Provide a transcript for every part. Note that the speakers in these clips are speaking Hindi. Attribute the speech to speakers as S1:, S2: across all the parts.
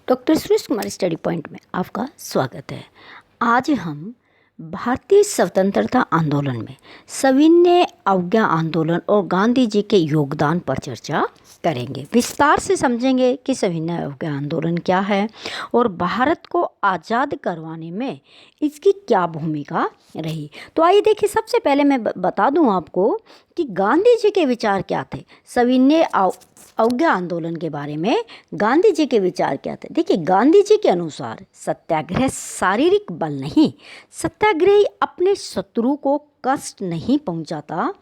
S1: Doctor Suresh Kumar study point में आपका स्वागत है। आज हम भारतीय स्वतंत्रता आंदोलन में सविनय अवज्ञा आंदोलन और गांधी जी के योगदान पर चर्चा करेंगे। विस्तार से समझेंगे कि सविनय अवज्ञा आंदोलन क्या है और भारत को आज़ाद करवाने में इसकी क्या भूमिका रही। तो आइए देखिए, सबसे पहले मैं बता दूं आपको कि गांधी जी के विचार क्या थे। सविनय अवज्ञा आंदोलन के बारे में गांधी जी के विचार क्या थे। देखिए, गांधी जी के अनुसार सत्याग्रह शारीरिक बल नहीं, सत्याग्रही अपने शत्रु को कष्ट नहीं पहुंचाता,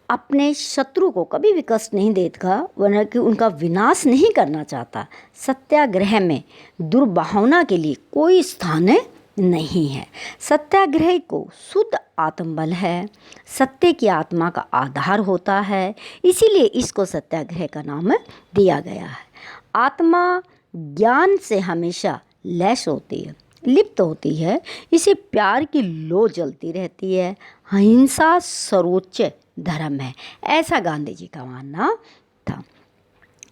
S1: अपने शत्रु को कभी भी कष्ट नहीं देता, वरना कि उनका विनाश नहीं करना चाहता। सत्याग्रह में दुर्भावना के लिए कोई स्थान नहीं है। सत्याग्रह को शुद्ध आत्मबल है, सत्य की आत्मा का आधार होता है, इसीलिए इसको सत्याग्रह का नाम दिया गया है। आत्मा ज्ञान से हमेशा लैस होती है, लिप्त होती है, इसे प्यार की लो जलती रहती है। अहिंसा सर्वोच्च धर्म है, ऐसा गांधी जी का मानना था।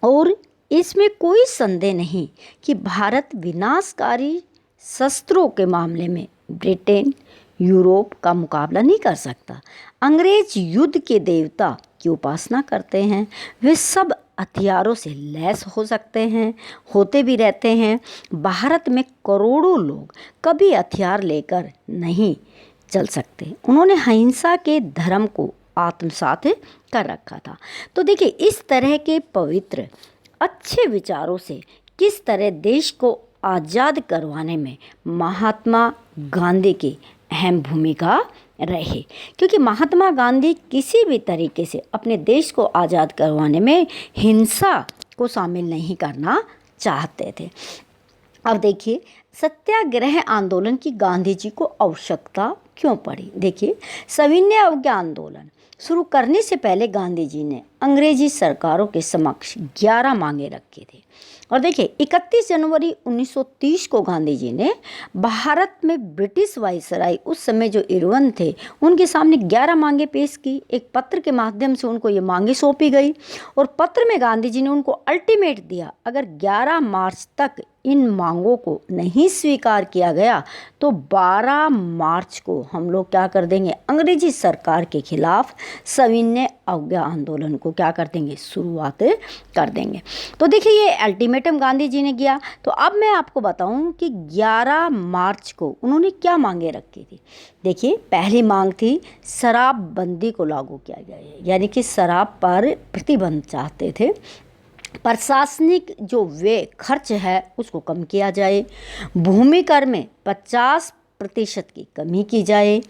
S1: और इसमें कोई संदेह नहीं कि भारत विनाशकारी शस्त्रों के मामले में ब्रिटेन, यूरोप का मुकाबला नहीं कर सकता। अंग्रेज युद्ध के देवता की उपासना करते हैं, वे सब हथियारों से लैस हो सकते हैं, होते भी रहते हैं। भारत में करोड़ों लोग कभी हथियार लेकर नहीं चल सकते। उन्होंने अहिंसा के धर्म को आत्मसात कर रखा था। तो देखिए, इस तरह के पवित्र अच्छे विचारों से किस तरह देश को आज़ाद करवाने में महात्मा गांधी की अहम भूमिका रही, क्योंकि महात्मा गांधी किसी भी तरीके से अपने देश को आज़ाद करवाने में हिंसा को शामिल नहीं करना चाहते थे। अब देखिए, सत्याग्रह आंदोलन की गांधी जी को आवश्यकता क्यों पड़ी। देखिए, सविनय अवज्ञा आंदोलन शुरू करने से पहले गांधी जी ने अंग्रेजी सरकारों के समक्ष 11 मांगे रखी थी। और देखिए, 31 जनवरी 1930 को गांधी जी ने भारत में ब्रिटिश वायसराय, उस समय जो इरविन थे, उनके सामने 11 मांगे पेश की। एक पत्र के माध्यम से उनको ये मांगे सौंपी गई और पत्र में गांधी जी ने उनको अल्टीमेट दिया, अगर 11 मार्च तक इन मांगों को नहीं स्वीकार किया गया तो 12 मार्च को हम लोग क्या कर देंगे, अंग्रेजी सरकार के खिलाफ सविनय अवज्ञा आंदोलन को क्या कर देंगे, शुरुआत कर देंगे। तो देखिए, ये अल्टीमेटम गांधी जी ने किया। तो अब मैं आपको बताऊं कि 11 मार्च को उन्होंने क्या मांगे रखी थी। देखिए, पहली मांग थी शराबबंदी को लागू किया जाए, यानी कि शराब पर प्रतिबंध चाहते थे। प्रशासनिक जो व्यय खर्च है उसको कम किया जाए, भूमि कर में 50% की कमी की जाए,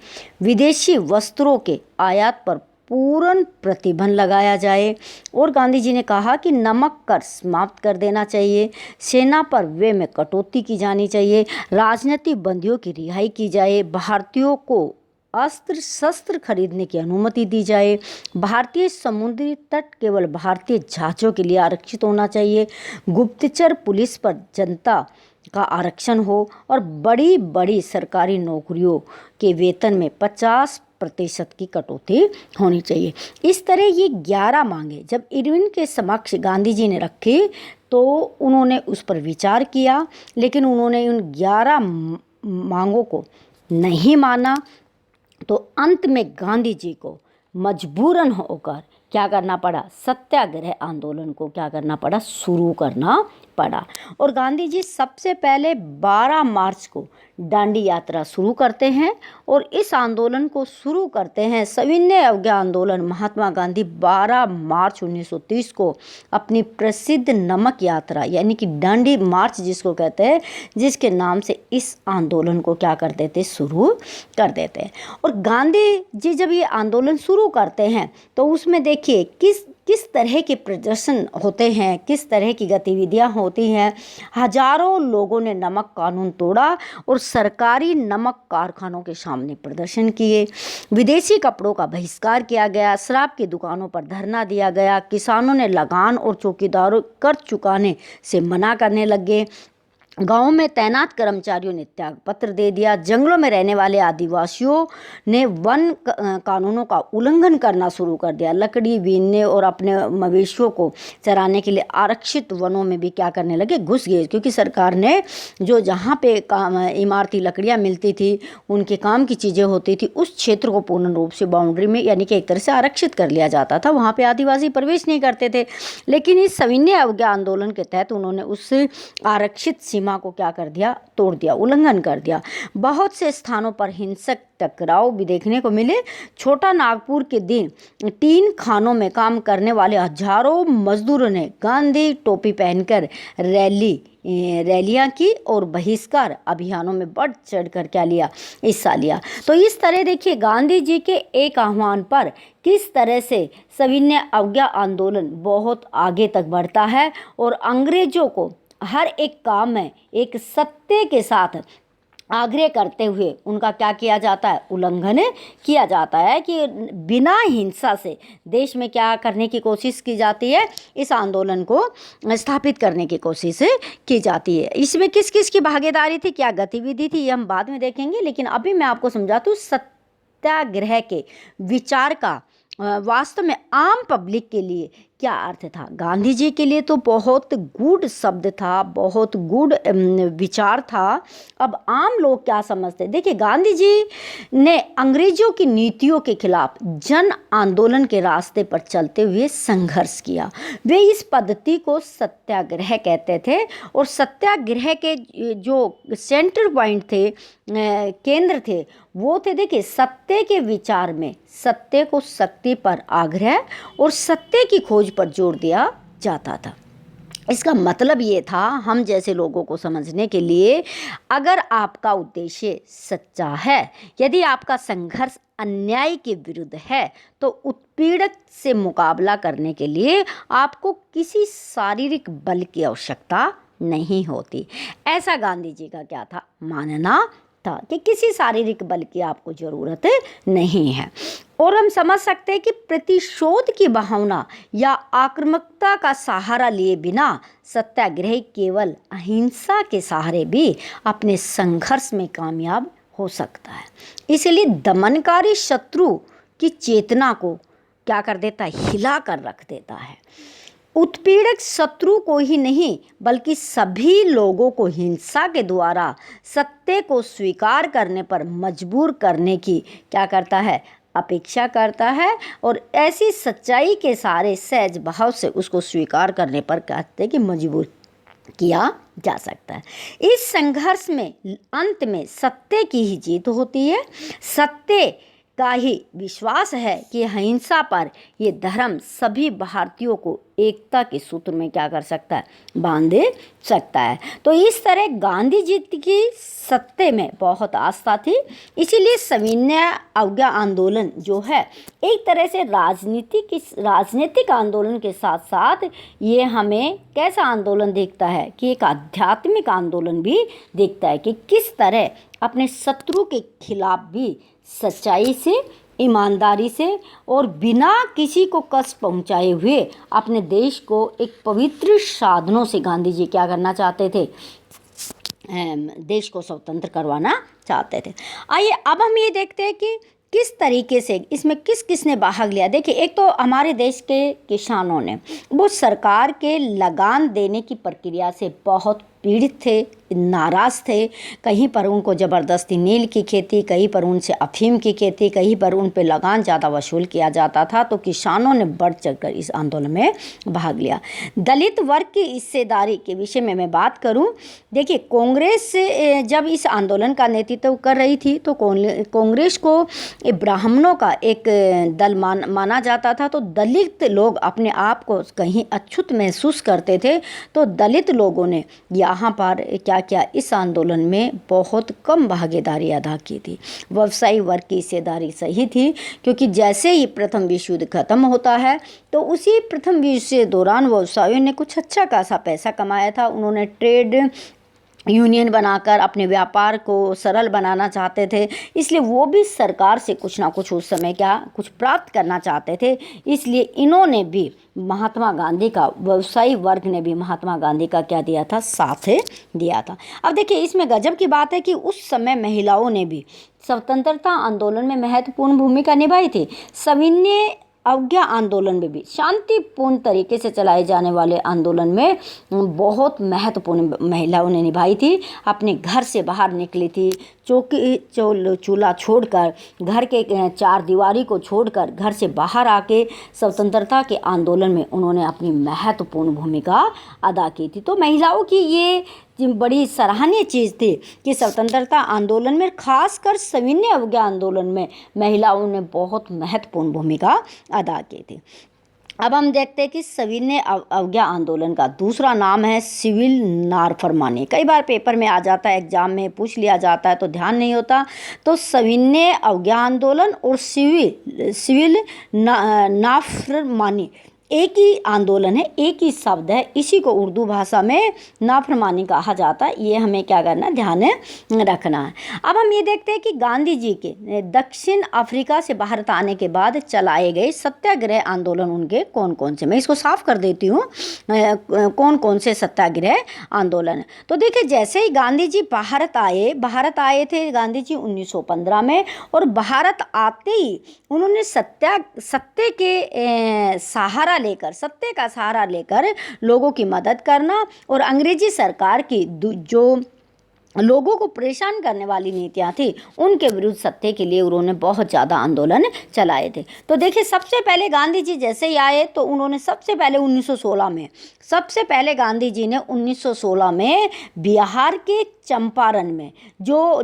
S1: विदेशी वस्त्रों के आयात पर पूर्ण प्रतिबंध लगाया जाए। और गांधी जी ने कहा कि नमक कर समाप्त कर देना चाहिए, सेना पर व्यय में कटौती की जानी चाहिए, राजनीतिक बंदियों की रिहाई की जाए, भारतीयों को अस्त्र शस्त्र खरीदने की अनुमति दी जाए, भारतीय समुद्री तट केवल भारतीय जहाज़ों के लिए आरक्षित होना चाहिए, गुप्तचर पुलिस पर जनता का आरक्षण हो और बड़ी बड़ी सरकारी नौकरियों के वेतन में 50% की कटौती होनी चाहिए। इस तरह ये 11 मांगे जब इरविन के समक्ष गांधी जी ने रखी तो उन्होंने उस पर विचार किया, लेकिन उन्होंने उन 11 मांगों को नहीं माना। तो अंत में गांधी जी को मजबूरन होकर क्या करना पड़ा, सत्याग्रह आंदोलन को क्या करना पड़ा, शुरू करना पड़ा। और गांधी जी सबसे पहले 12 मार्च को दांडी यात्रा शुरू करते हैं और इस आंदोलन को शुरू करते हैं सविनय अवज्ञा आंदोलन। महात्मा गांधी 12 मार्च 1930 को अपनी प्रसिद्ध नमक यात्रा, यानी कि दांडी मार्च जिसको कहते हैं, जिसके नाम से इस आंदोलन को क्या कर देते, शुरू कर देते हैं। और गांधी जी जब ये आंदोलन शुरू करते हैं तो उसमें देखिए किस तरह के प्रदर्शन होते हैं, किस तरह की गतिविधियां होती हैं। हजारों लोगों ने नमक कानून तोड़ा और सरकारी नमक कारखानों के सामने प्रदर्शन किए, विदेशी कपड़ों का बहिष्कार किया गया, शराब की दुकानों पर धरना दिया गया, किसानों ने लगान और चौकीदारों कर चुकाने से मना करने लगे, गांवों में तैनात कर्मचारियों ने त्याग पत्र दे दिया। जंगलों में रहने वाले आदिवासियों ने वन कानूनों का उल्लंघन करना शुरू कर दिया। लकड़ी बीनने और अपने मवेशियों को चराने के लिए आरक्षित वनों में भी क्या करने लगे, घुस गए, क्योंकि सरकार ने जो जहाँ पे इमारती लकड़ियाँ मिलती थी, उनके काम की चीज़ें होती थी, उस क्षेत्र को पूर्ण रूप से बाउंड्री में यानी कि एक तरह से आरक्षित कर लिया जाता था। वहाँ पे आदिवासी प्रवेश नहीं करते थे। लेकिन इस सविनय अवज्ञा आंदोलन के तहत उन्होंने उस आरक्षित सीमा को क्या कर दिया, तोड़ दिया, उल्लंघन कर दिया। बहुत से स्थानों पर हिंसक टकराव भी देखने को मिले। छोटा नागपुर के दिन 3 खानों में काम करने वाले हजारों मजदूरों ने गांधी टोपी पहनकर रैलियां की और बहिष्कार अभियानों में बढ़ चढ़ कर क्या लिया, हिस्सा लिया। तो इस तरह देखिए गांधी जी के एक आह्वान पर किस तरह से सविनय अवज्ञा आंदोलन बहुत आगे तक बढ़ता है और अंग्रेजों को हर एक काम में एक सत्य के साथ आग्रह करते हुए उनका क्या किया जाता है, उल्लंघन किया जाता है कि बिना हिंसा से देश में क्या करने की कोशिश की जाती है, इस आंदोलन को स्थापित करने की कोशिश की जाती है। इसमें किस किस की भागीदारी थी, क्या गतिविधि थी, ये हम बाद में देखेंगे। लेकिन अभी मैं आपको समझाती हूँ सत्याग्रह के विचार का वास्तव में आम पब्लिक के लिए क्या अर्थ था। गांधी जी के लिए तो बहुत गूढ़ शब्द था, बहुत गूढ़ विचार था। अब आम लोग क्या समझते, देखिए गांधी जी ने अंग्रेजों की नीतियों के खिलाफ जन आंदोलन के रास्ते पर चलते हुए संघर्ष किया। वे इस पद्धति को सत्याग्रह कहते थे और सत्याग्रह के जो सेंटर पॉइंट थे, केंद्र थे, वो थे देखिए सत्य के विचार में सत्य को शक्ति पर आग्रह और सत्य की खोज पर जोर दिया जाता था। इसका मतलब ये था, हम जैसे लोगों को समझने के लिए, अगर आपका उद्देश्य सच्चा है, यदि आपका संघर्ष अन्याय के विरुद्ध है, तो उत्पीड़क से मुकाबला करने के लिए आपको किसी शारीरिक बल की आवश्यकता नहीं होती। ऐसा गांधी जी का क्या था, मानना था कि किसी शारीरिक बल की आपको ज़रूरत नहीं है। और हम समझ सकते हैं कि प्रतिशोध की भावना या आक्रामकता का सहारा लिए बिना सत्याग्रह केवल अहिंसा के सहारे भी अपने संघर्ष में कामयाब हो सकता है। इसलिए दमनकारी शत्रु की चेतना को क्या कर देता है, हिला कर रख देता है। उत्पीड़क शत्रु को ही नहीं बल्कि सभी लोगों को हिंसा के द्वारा सत्य को स्वीकार करने पर मजबूर करने की क्या करता है, अपेक्षा करता है। और ऐसी सच्चाई के सारे सहज भाव से उसको स्वीकार करने पर कहते हैं कि मजबूर किया जा सकता है। इस संघर्ष में अंत में सत्य की ही जीत होती है। सत्य का ही विश्वास है कि अहिंसा पर ये धर्म सभी भारतीयों को एकता के सूत्र में क्या कर सकता है, बांध सकता है। तो इस तरह गांधी जी की सत्य में बहुत आस्था थी। इसीलिए सविनय अवज्ञा आंदोलन जो है एक तरह से राजनीतिक आंदोलन के साथ साथ ये हमें कैसा आंदोलन दिखता है कि एक आध्यात्मिक आंदोलन भी दिखता है कि किस तरह अपने शत्रु के खिलाफ भी सच्चाई से, ईमानदारी से और बिना किसी को कष्ट पहुंचाए हुए अपने देश को एक पवित्र साधनों से गांधी जी क्या करना चाहते थे, देश को स्वतंत्र करवाना चाहते थे। आइए अब हम ये देखते हैं कि किस तरीके से इसमें किस किस ने भाग लिया। देखिए एक तो हमारे देश के किसानों ने, वो सरकार के लगान देने की प्रक्रिया से बहुत पीड़ित थे, नाराज़ थे। कहीं पर उनको ज़बरदस्ती नील की खेती, कहीं पर उनसे अफीम की खेती, कहीं पर उन पे लगान ज़्यादा वसूल किया जाता था। तो किसानों ने बढ़ चढ़कर इस आंदोलन में भाग लिया। दलित वर्ग की हिस्सेदारी के विषय में मैं बात करूं, देखिए कांग्रेस जब इस आंदोलन का नेतृत्व कर रही थी तो कांग्रेस को ब्राह्मणों का एक दल माना जाता था। तो दलित लोग अपने आप को कहीं अछूत महसूस करते थे। तो दलित लोगों ने यहाँ पर क्या इस आंदोलन में बहुत कम भागीदारी अदा की थी। व्यवसायी वर्ग की हिस्सेदारी सही थी, क्योंकि जैसे ही प्रथम विश्व युद्ध खत्म होता है तो उसी प्रथम विश्व के दौरान व्यवसायियों ने कुछ अच्छा खासा पैसा कमाया था। उन्होंने ट्रेड यूनियन बनाकर अपने व्यापार को सरल बनाना चाहते थे। इसलिए वो भी सरकार से कुछ ना कुछ उस समय क्या कुछ प्राप्त करना चाहते थे। इसलिए इन्होंने भी महात्मा गांधी का, व्यवसायी वर्ग ने भी महात्मा गांधी का क्या दिया था, साथ दिया था। अब देखिए इसमें गजब की बात है कि उस समय महिलाओं ने भी स्वतंत्रता आंदोलन में महत्वपूर्ण भूमिका निभाई थी। सविनय अवज्ञा आंदोलन में भी, शांतिपूर्ण तरीके से चलाए जाने वाले आंदोलन में बहुत महत्वपूर्ण महिलाओं ने निभाई थी। अपने घर से बाहर निकली थी, चूल्हा छोड़कर, घर के चार दीवारी को छोड़कर घर से बाहर आके स्वतंत्रता के आंदोलन में उन्होंने अपनी महत्वपूर्ण भूमिका अदा की थी। तो महिलाओं की ये बड़ी सराहनीय चीज़ थी कि स्वतंत्रता आंदोलन में, खासकर सविनय अवज्ञा आंदोलन में महिलाओं ने बहुत महत्वपूर्ण भूमिका अदा की थी। अब हम देखते हैं कि सविनय अवज्ञा आंदोलन का दूसरा नाम है सिविल नारफरमानी। कई बार पेपर में आ जाता है, एग्जाम में पूछ लिया जाता है तो ध्यान नहीं होता। तो सविनय अवज्ञा आंदोलन और सिविल नाफरमानी एक ही आंदोलन है, एक ही शब्द है। इसी को उर्दू भाषा में नाफरमानी कहा जाता है। ये हमें क्या करना है, ध्यान रखना है। अब हम ये देखते हैं कि गांधी जी के दक्षिण अफ्रीका से भारत आने के बाद चलाए गए सत्याग्रह आंदोलन उनके कौन कौन से, मैं इसको साफ कर देती हूँ, कौन कौन से सत्याग्रह आंदोलन है। तो देखिए जैसे ही गांधी जी भारत आए थे गांधी जी 1915 में, और भारत आते ही उन्होंने सत्य का सहारा लेकर लोगों की मदद करना और अंग्रेजी सरकार की जो लोगों को परेशान करने वाली नीतियाँ थी उनके विरुद्ध सत्य के लिए उन्होंने बहुत ज़्यादा आंदोलन चलाए थे। तो देखिए सबसे पहले गांधी जी जैसे ही आए तो उन्होंने सबसे पहले 1916 में बिहार के चंपारण में जो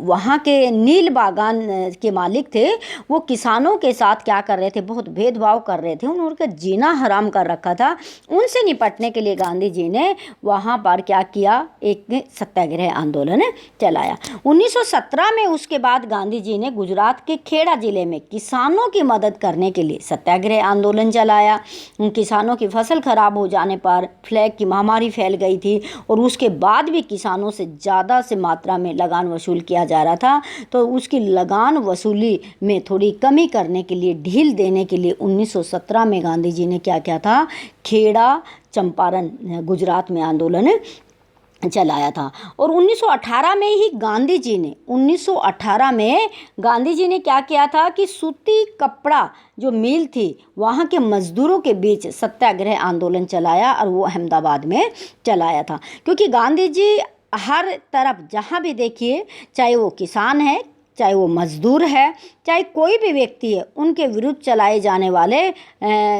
S1: वहाँ के नील बागान के मालिक थे, वो किसानों के साथ क्या कर रहे थे, बहुत भेदभाव कर रहे थे, उन्होंने जीना हराम कर रखा था। उनसे निपटने के लिए गांधी जी ने वहाँ पर क्या किया, एक सत्याग्रह आंदोलन चलाया 1917 में। उसके बाद गांधी जी ने गुजरात के खेड़ा जिले में किसानों की मदद करने के लिए सत्याग्रह आंदोलन चलाया। किसानों की फसल खराब हो जाने पर प्लेग की महामारी फैल गई थी और उसके बाद भी किसानों से ज़्यादा से मात्रा में लगान वसूल किया जा रहा था। तो उसकी लगान वसूली में थोड़ी कमी करने के लिए, ढील देने के लिए 1917 में गांधी जी ने क्या किया था, खेड़ा चंपारण गुजरात में आंदोलन चलाया था। और 1918 में ही गांधी जी ने क्या किया था कि सूती कपड़ा जो मिल थी वहाँ के मजदूरों के बीच सत्याग्रह आंदोलन चलाया और वो अहमदाबाद में चलाया था। क्योंकि गांधी जी हर तरफ जहाँ भी देखिए, चाहे वो किसान है, चाहे वो मजदूर है, चाहे कोई भी व्यक्ति है, उनके विरुद्ध चलाए जाने वाले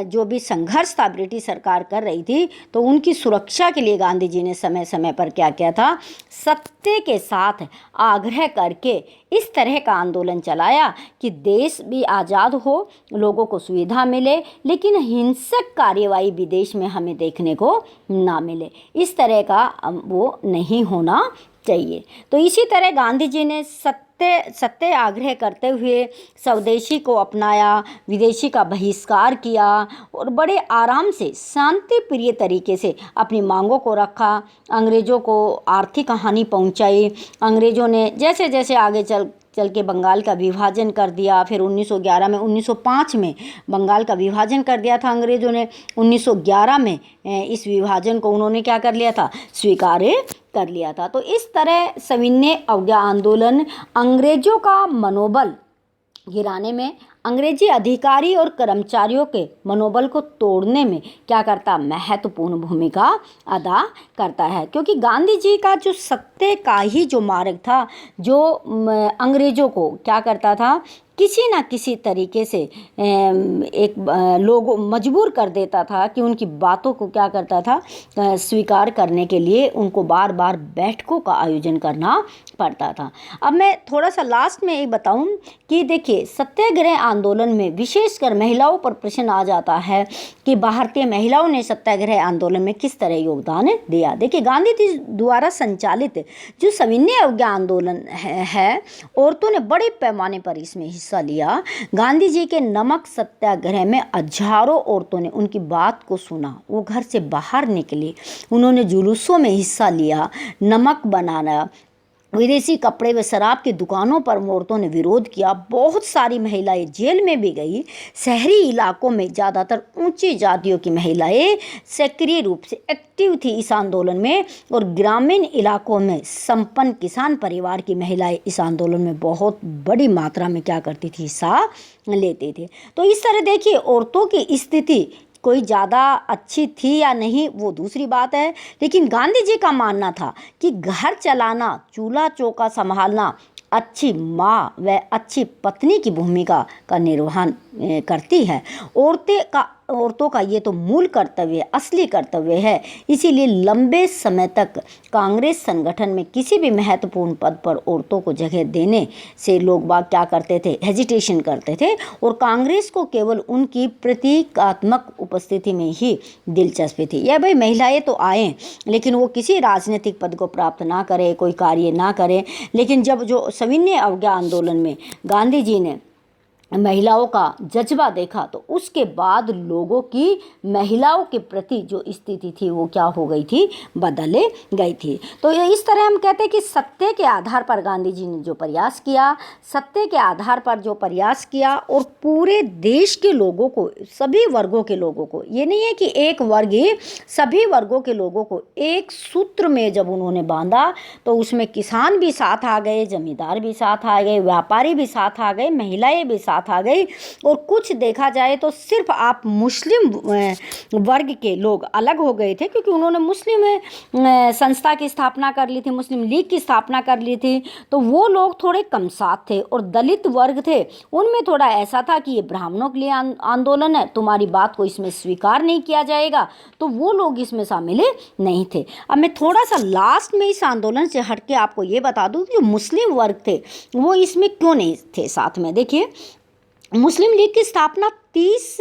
S1: जो भी संघर्ष था ब्रिटिश सरकार कर रही थी, तो उनकी सुरक्षा के लिए गांधी जी ने समय समय पर क्या किया था, सत्य के साथ आग्रह करके इस तरह का आंदोलन चलाया कि देश भी आज़ाद हो, लोगों को सुविधा मिले, लेकिन हिंसक कार्यवाही विदेश में हमें देखने को ना मिले। इस तरह का वो नहीं होना चाहिए। तो इसी तरह गांधी जी ने सत्य आग्रह करते हुए स्वदेशी को अपनाया, विदेशी का बहिष्कार किया और बड़े आराम से शांति प्रिय तरीके से अपनी मांगों को रखा। अंग्रेज़ों को आर्थिक हानि पहुंचाई। अंग्रेज़ों ने जैसे जैसे आगे चल के बंगाल का विभाजन कर दिया। फिर 1905 में बंगाल का विभाजन कर दिया था अंग्रेज़ों ने। 1911 में इस विभाजन को उन्होंने क्या कर लिया था, स्वीकार कर लिया था। तो इस तरह सविनय अवज्ञा आंदोलन अंग्रेज़ों का मनोबल गिराने में, अंग्रेजी अधिकारी और कर्मचारियों के मनोबल को तोड़ने में क्या करता, महत्वपूर्ण भूमिका अदा करता है। क्योंकि गांधी जी का जो सत्य का ही जो मार्ग था, जो अंग्रेज़ों को क्या करता था, किसी ना किसी तरीके से लोगों मजबूर कर देता था कि उनकी बातों को क्या करता था, स्वीकार करने के लिए उनको बार बार बैठकों का आयोजन करना पड़ता था। अब मैं थोड़ा सा लास्ट में ये बताऊं कि देखिए सत्याग्रह आंदोलन में विशेषकर महिलाओं पर प्रश्न आ जाता है कि भारतीय महिलाओं ने सत्याग्रह आंदोलन में किस तरह योगदान दिया। देखिए, गांधी जी द्वारा संचालित जो सविनय अवज्ञा आंदोलन है, औरतों ने बड़े पैमाने पर इसमें हिस्सा लिया। गांधी जी के नमक सत्याग्रह में हजारों औरतों ने उनकी बात को सुना, वो घर से बाहर निकली, उन्होंने जुलूसों में हिस्सा लिया। नमक बनाना, विदेशी कपड़े व शराब की दुकानों पर औरतों ने विरोध किया। बहुत सारी महिलाएं जेल में भी गई। शहरी इलाकों में ज़्यादातर ऊंची जातियों की महिलाएं सक्रिय रूप से एक्टिव थी इस आंदोलन में, और ग्रामीण इलाकों में संपन्न किसान परिवार की महिलाएं इस आंदोलन में बहुत बड़ी मात्रा में क्या करती थी, हिस्सा लेते थे। तो इस तरह देखिए, औरतों की स्थिति कोई ज़्यादा अच्छी थी या नहीं वो दूसरी बात है, लेकिन गांधी जी का मानना था कि घर चलाना, चूल्हा चौका संभालना अच्छी माँ व अच्छी पत्नी की भूमिका का निर्वहन करती है। औरतों का ये तो मूल कर्तव्य, असली कर्तव्य है। इसीलिए लंबे समय तक कांग्रेस संगठन में किसी भी महत्वपूर्ण पद पर औरतों को जगह देने से लोग बाग क्या करते थे, हेजिटेशन करते थे, और कांग्रेस को केवल उनकी प्रतीकात्मक उपस्थिति में ही दिलचस्पी थी। यह भाई महिलाएं तो आए, लेकिन वो किसी राजनीतिक पद को प्राप्त ना करें, कोई कार्य ना करें। लेकिन जब जो सविनय अवज्ञा आंदोलन में गांधी जी ने महिलाओं का जज्बा देखा, तो उसके बाद लोगों की महिलाओं के प्रति जो स्थिति थी वो क्या हो गई थी, बदले गई थी। तो इस तरह हम कहते हैं कि सत्य के आधार पर गांधी जी ने जो प्रयास किया, सत्य के आधार पर जो प्रयास किया, और पूरे देश के लोगों को, सभी वर्गों के लोगों को, ये नहीं है कि एक वर्ग ही, सभी वर्गों के लोगों को एक सूत्र में जब उन्होंने बांधा, तो उसमें किसान भी साथ आ गए, जमींदार भी साथ आ गए, व्यापारी भी साथ आ गए, महिलाएं भी साथ आ गई। और कुछ देखा जाए तो सिर्फ आप मुस्लिम वर्ग के लोग अलग हो गए थे, क्योंकि उन्होंने मुस्लिम संस्था की स्थापना कर ली थी, मुस्लिम लीग की स्थापना कर ली थी, तो वो लोग थोड़े कम साथ थे। और दलित वर्ग थे, उनमें थोड़ा ऐसा था कि ये ब्राह्मणों के लिए आंदोलन है, तुम्हारी बात को इसमें स्वीकार नहीं किया जाएगा, तो वो लोग इसमें शामिल नहीं थे। अब मैं थोड़ा सा लास्ट में इस आंदोलन से हट के आपको ये बता दूं कि जो मुस्लिम वर्ग थे वो इसमें क्यों नहीं थे साथ में। देखिए, मुस्लिम लीग की स्थापना 30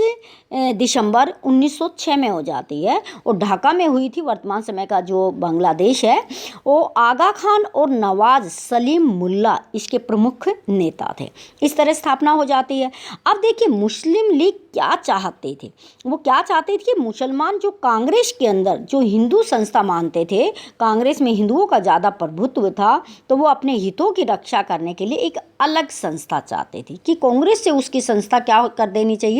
S1: दिसंबर 1906 में हो जाती है, और ढाका में हुई थी। वर्तमान समय का जो बांग्लादेश है, वो आगा खान और नवाज सलीम मुल्ला इसके प्रमुख नेता थे। इस तरह स्थापना हो जाती है। अब देखिए, मुस्लिम लीग क्या चाहते थे, वो क्या चाहते थे कि मुसलमान जो कांग्रेस के अंदर जो हिंदू संस्था मानते थे, कांग्रेस में हिंदुओं का ज़्यादा प्रभुत्व था, तो वो अपने हितों की रक्षा करने के लिए एक अलग संस्था चाहते थे कि कांग्रेस से उसकी संस्था क्या कर देनी चाहिए,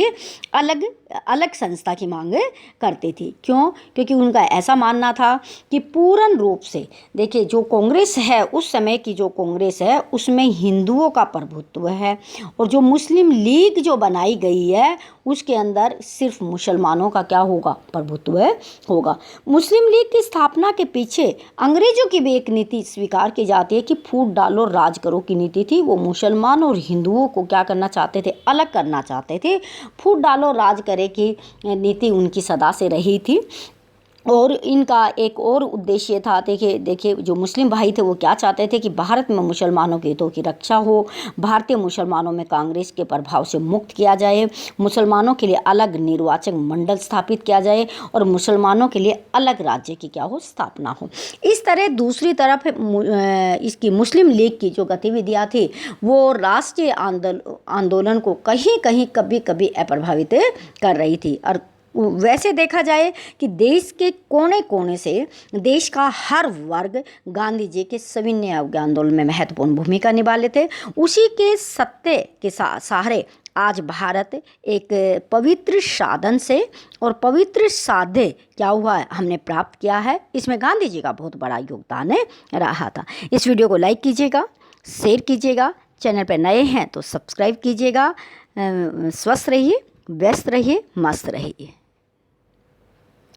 S1: अलग अलग संस्था की मांग करती थी। क्यों? क्योंकि उनका ऐसा मानना था कि पूर्ण रूप से, देखिए, जो कांग्रेस है, उस समय की जो कांग्रेस है, उसमें हिंदुओं का प्रभुत्व है, और जो मुस्लिम लीग जो बनाई गई है उसके अंदर सिर्फ मुसलमानों का क्या होगा, प्रभुत्व होगा। मुस्लिम लीग की स्थापना के पीछे अंग्रेजों की भी एक नीति स्वीकार की जाती है कि फूट डालो राज करो की नीति थी। वो मुसलमान और हिंदुओं को क्या करना चाहते थे, अलग करना चाहते थे। फूट डालो राज करे की नीति उनकी सदा से रही थी। और इनका एक और उद्देश्य था, देखिए जो मुस्लिम भाई थे वो क्या चाहते थे कि भारत में मुसलमानों के हितों की रक्षा हो, भारतीय मुसलमानों में कांग्रेस के प्रभाव से मुक्त किया जाए, मुसलमानों के लिए अलग निर्वाचक मंडल स्थापित किया जाए, और मुसलमानों के लिए अलग राज्य की क्या हो, स्थापना हो। इस तरह दूसरी तरफ इसकी मुस्लिम लीग की जो गतिविधियाँ थी वो राष्ट्रीय आंदोलन को कहीं कहीं कभी कभी अप्रभावित कर रही थी। और वैसे देखा जाए कि देश के कोने कोने से देश का हर वर्ग गांधी जी के सविनय अवज्ञा आंदोलन में महत्वपूर्ण भूमिका निभा लेते। उसी के सत्य के सहारे आज भारत एक पवित्र साधन से और पवित्र साध्य क्या हुआ है, हमने प्राप्त किया है। इसमें गांधी जी का बहुत बड़ा योगदान रहा था। इस वीडियो को लाइक कीजिएगा, शेयर कीजिएगा, चैनल पर नए हैं तो सब्सक्राइब कीजिएगा। स्वस्थ रहिए, व्यस्त रहिए, मस्त रहिए।